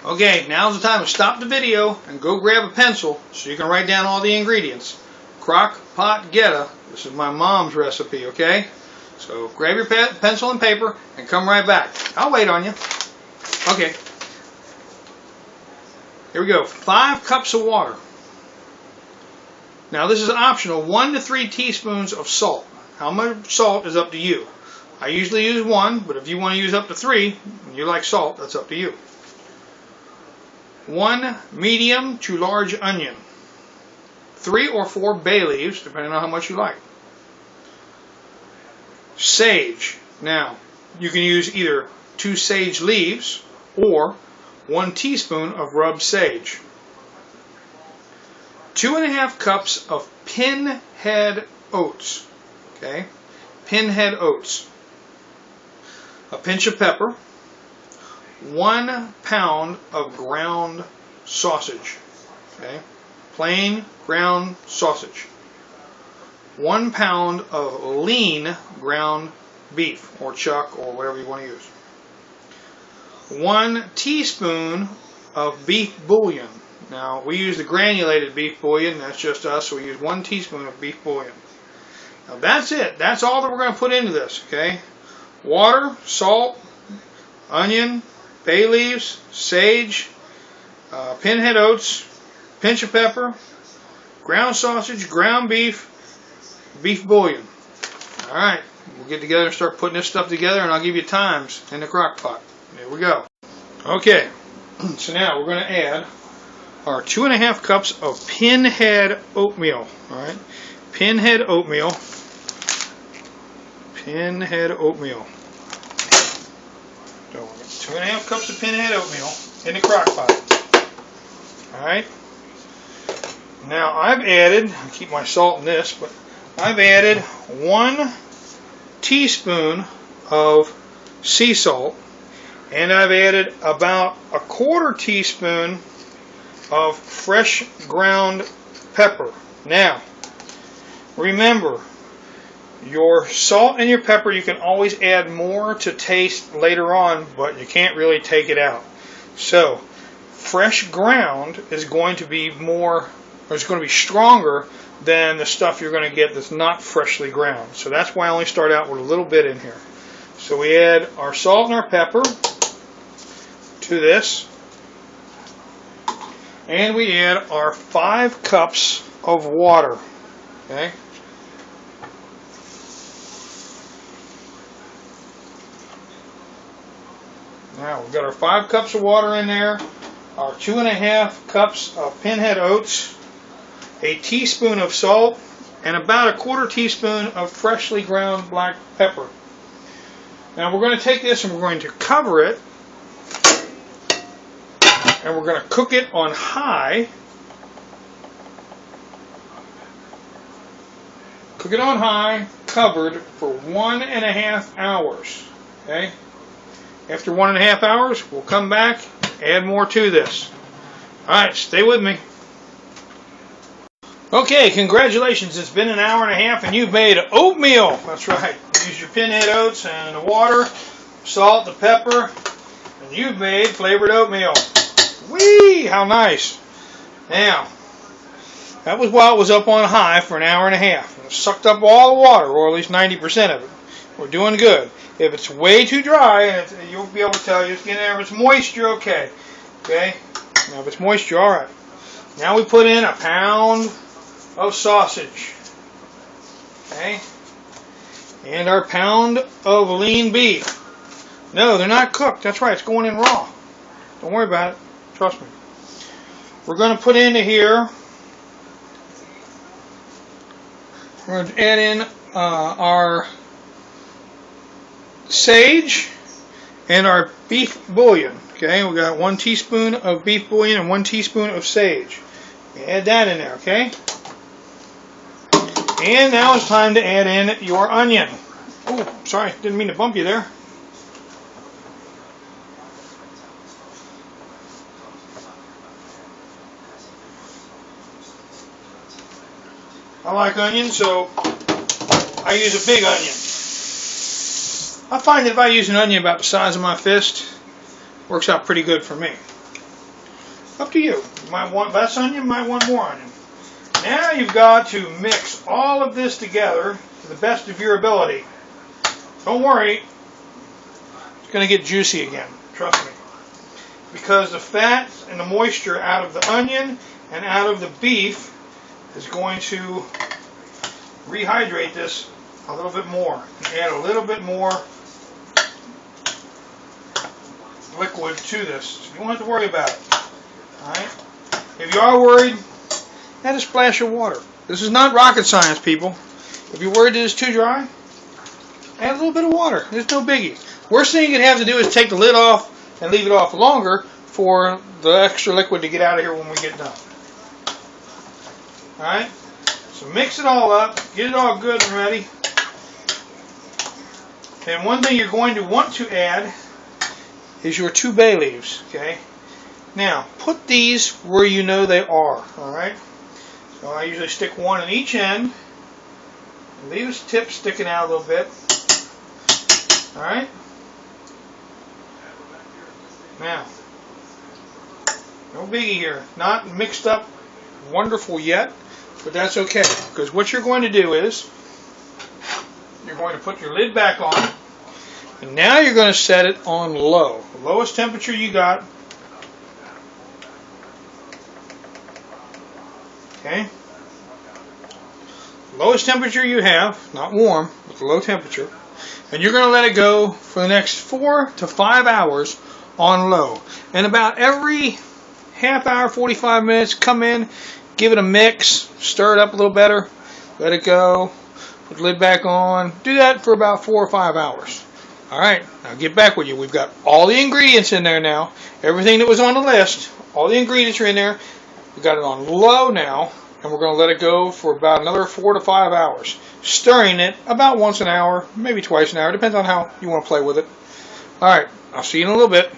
Okay, now's the time to stop the video and go grab a pencil so you can write down all the ingredients. Crockpot Goetta. This is my mom's recipe, okay? So grab your pencil and paper and come right back. I'll wait on you. Okay. Here we go. 5 cups of water. Now this is optional. 1 to 3 teaspoons of salt. How much salt is up to you. I usually use 1, but if you want to use up to 3, and you like salt, that's up to you. 1 medium to large onion. 3 or 4 bay leaves, depending on how much you like. Sage. Now, you can use either 2 sage leaves or 1 teaspoon of rubbed sage. 2½ cups of pinhead oats. Okay? Pinhead oats. A pinch of pepper. 1 pound of ground sausage. Okay? Plain ground sausage. 1 pound of lean ground beef or chuck or whatever you want to use. 1 teaspoon of beef bouillon. Now we use the granulated beef bouillon, that's just us, so we use 1 teaspoon of beef bouillon. Now that's it. That's all that we're going to put into this, okay? Water, salt, onion, bay leaves, sage, pinhead oats, pinch of pepper, ground sausage, ground beef, beef bouillon. Alright, we'll get together and start putting this stuff together, and I'll give you times in the crock pot. There we go. Okay, so now we're going to add our 2½ cups of pinhead oatmeal. Alright, pinhead oatmeal. Pinhead oatmeal. So 2½ cups of pinhead oatmeal in the crock pot. Alright. Now I've added, I'll keep my salt in this, but I've added 1 teaspoon of sea salt, and I've added about 1/4 teaspoon of fresh ground pepper. Now, remember, your salt and your pepper, you can always add more to taste later on, but you can't really take it out. So, fresh ground is going to be more, or it's going to be stronger than the stuff you're going to get that's not freshly ground. So that's why I only start out with a little bit in here. So we add our salt and our pepper to this, and we add our 5 cups of water. Okay. Now we've got our 5 cups of water in there, our 2½ cups of pinhead oats, a teaspoon of salt, and about 1/4 teaspoon of freshly ground black pepper. Now we're going to take this and we're going to cover it, and we're going to cook it on high. Cook it on high, covered for 1½ hours. Okay? After 1½ hours, we'll come back, add more to this. Alright, stay with me. Okay, congratulations. It's been 1.5 hours and you've made oatmeal. That's right. Use your pinhead oats and the water, salt, the pepper, and you've made flavored oatmeal. Whee! How nice. Now, that was while it was up on high for 1.5 hours. It sucked up all the water, or at least 90% of it. We're doing good. If it's way too dry, you'll be able to tell you. If it's moisture, okay. Okay? Now if it's moisture, alright. Now we put in 1 pound of sausage. Okay? And our pound of lean beef. No, they're not cooked. That's right, it's going in raw. Don't worry about it. Trust me. We're going to put into here, we're going to add in our sage and our beef bouillon. Okay, we got 1 teaspoon of beef bouillon and 1 teaspoon of sage. Add that in there, okay? And now it's time to add in your onion. Oh, sorry, didn't mean to bump you there. I like onions, so I use a big onion. I find that if I use an onion about the size of my fist, works out pretty good for me. Up to you. You might want less onion, might want more onion. Now you've got to mix all of this together to the best of your ability. Don't worry, it's going to get juicy again, trust me. Because the fat and the moisture out of the onion and out of the beef is going to rehydrate this a little bit more. And add a little bit more liquid to this. So you don't have to worry about it. Alright? If you are worried, add a splash of water. This is not rocket science, people. If you're worried that it's too dry, add a little bit of water. There's no biggie. Worst thing you could have to do is take the lid off and leave it off longer for the extra liquid to get out of here when we get done. Alright? So mix it all up. Get it all good and ready. And one thing you're going to want to add is your 2 bay leaves. Okay? Now, put these where you know they are. Alright? So I usually stick one on each end. Leave this tip sticking out a little bit. Alright? Now, no biggie here. Not mixed up wonderful yet, but that's okay. Because what you're going to do is, you're going to put your lid back on, and now you're going to set it on low. The lowest temperature you got. Okay? Lowest temperature you have, not warm, but the low temperature. And you're going to let it go for the next 4 to 5 hours on low. And about every half hour, 45 minutes, come in, give it a mix, stir it up a little better, let it go, put the lid back on. Do that for about 4 or 5 hours. Alright, now get back with you. We've got all the ingredients in there now. Everything that was on the list, all the ingredients are in there. We've got it on low now. And we're going to let it go for about another 4 to 5 hours. Stirring it about once an hour, maybe twice an hour. Depends on how you want to play with it. Alright, I'll see you in a little bit.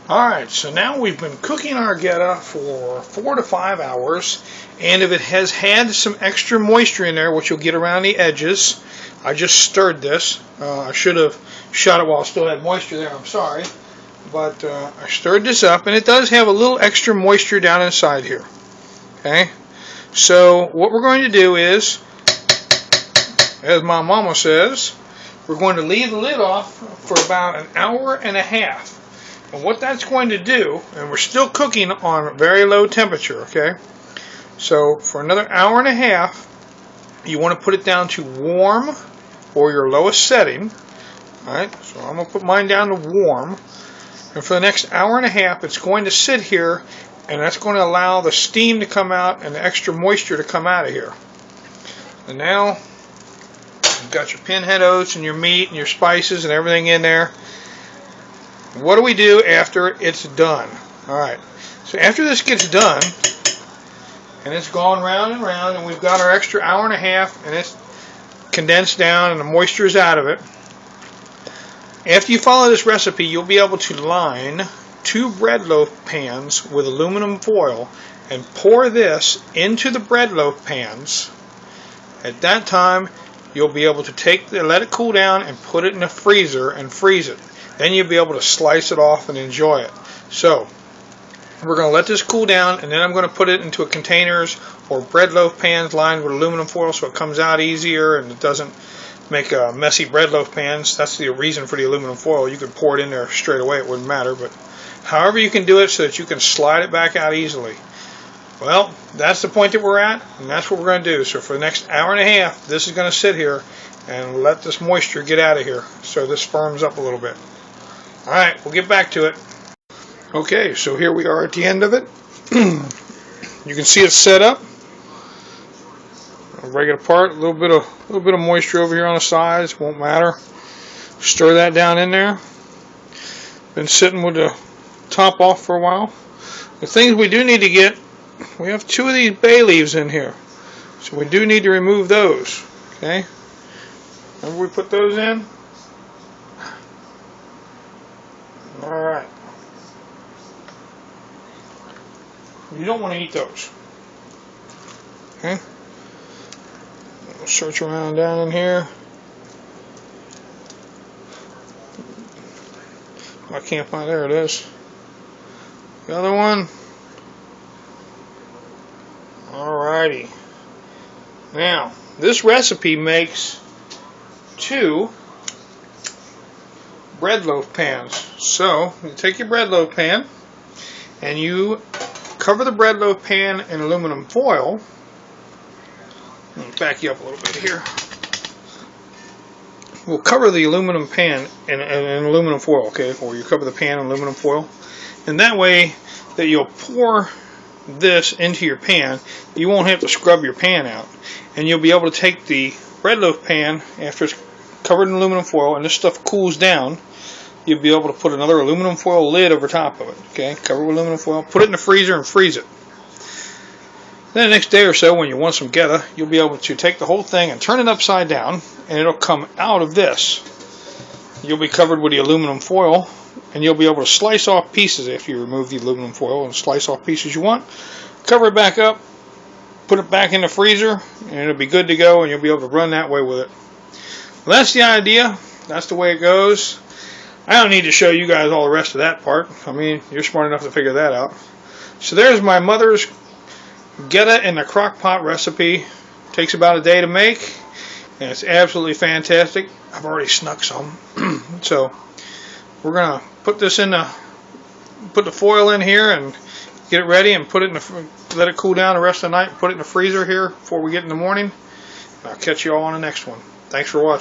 Alright, so now we've been cooking our Goetta for 4 to 5 hours. And if it has had some extra moisture in there, which you'll get around the edges, I just stirred this. I should have shot it while it still had moisture there, I'm sorry. But I stirred this up, and it does have a little extra moisture down inside here. Okay? So what we're going to do is, as my mama says, we're going to leave the lid off for about an hour and a half. And what that's going to do, and we're still cooking on very low temperature, okay? So for another hour and a half, you want to put it down to warm or your lowest setting. Alright, so I'm going to put mine down to warm. And for the next hour and a half, it's going to sit here. And that's going to allow the steam to come out and the extra moisture to come out of here. And now you've got your pinhead oats and your meat and your spices and everything in there. What do we do after it's done? Alright, so after this gets done, and it's gone round and round, and we've got our extra hour and a half, and it's condensed down and the moisture is out of it. After you follow this recipe, you'll be able to line 2 bread loaf pans with aluminum foil and pour this into the bread loaf pans. At that time, you'll be able to let it cool down and put it in the freezer and freeze it. Then you'll be able to slice it off and enjoy it. So, we're going to let this cool down, and then I'm going to put it into containers or bread loaf pans lined with aluminum foil so it comes out easier and it doesn't make messy bread loaf pans. That's the reason for the aluminum foil. You could pour it in there straight away, it wouldn't matter, but however you can do it so that you can slide it back out easily. Well, that's the point that we're at, and that's what we're going to do. So for the next hour and a half, this is going to sit here and let this moisture get out of here so this firms up a little bit. Alright, we'll get back to it. Okay, so here we are at the end of it. You can see it's set up. I'll break it apart. A little bit of moisture over here on the sides. Won't matter. Stir that down in there. Been sitting with the top off for a while. The things we do need to get, we have 2 of these bay leaves in here. So we do need to remove those. Okay? Remember we put those in? Alright. You don't want to eat those. Okay? We'll search around down in here. I can't find, there it is. The other one, Alrighty. Now, this recipe makes 2 bread loaf pans. So, you take your bread loaf pan and you cover the bread loaf pan in aluminum foil. Let me back you up a little bit here. We'll cover the aluminum pan in aluminum foil, okay? Or you cover the pan in aluminum foil. And that way that you'll pour this into your pan, you won't have to scrub your pan out. And you'll be able to take the bread loaf pan after it's covered in aluminum foil and this stuff cools down. You'll be able to put another aluminum foil lid over top of it, okay? Cover with aluminum foil, put it in the freezer and freeze it. Then the next day or so, when you want some Goetta, you'll be able to take the whole thing and turn it upside down, and it'll come out of this. You'll be covered with the aluminum foil, and you'll be able to slice off pieces after you remove the aluminum foil, and slice off pieces you want. Cover it back up, put it back in the freezer, and it'll be good to go, and you'll be able to run that way with it. Well, that's the idea. That's the way it goes. I don't need to show you guys all the rest of that part. I mean, you're smart enough to figure that out. So there's my mother's Goetta in the Crockpot recipe. Takes about a day to make, and it's absolutely fantastic. I've already snuck some. So we're gonna put this in put the foil in here and get it ready and put it in let it cool down the rest of the night. Put it in the freezer here before we get in the morning. I'll catch you all on the next one. Thanks for watching.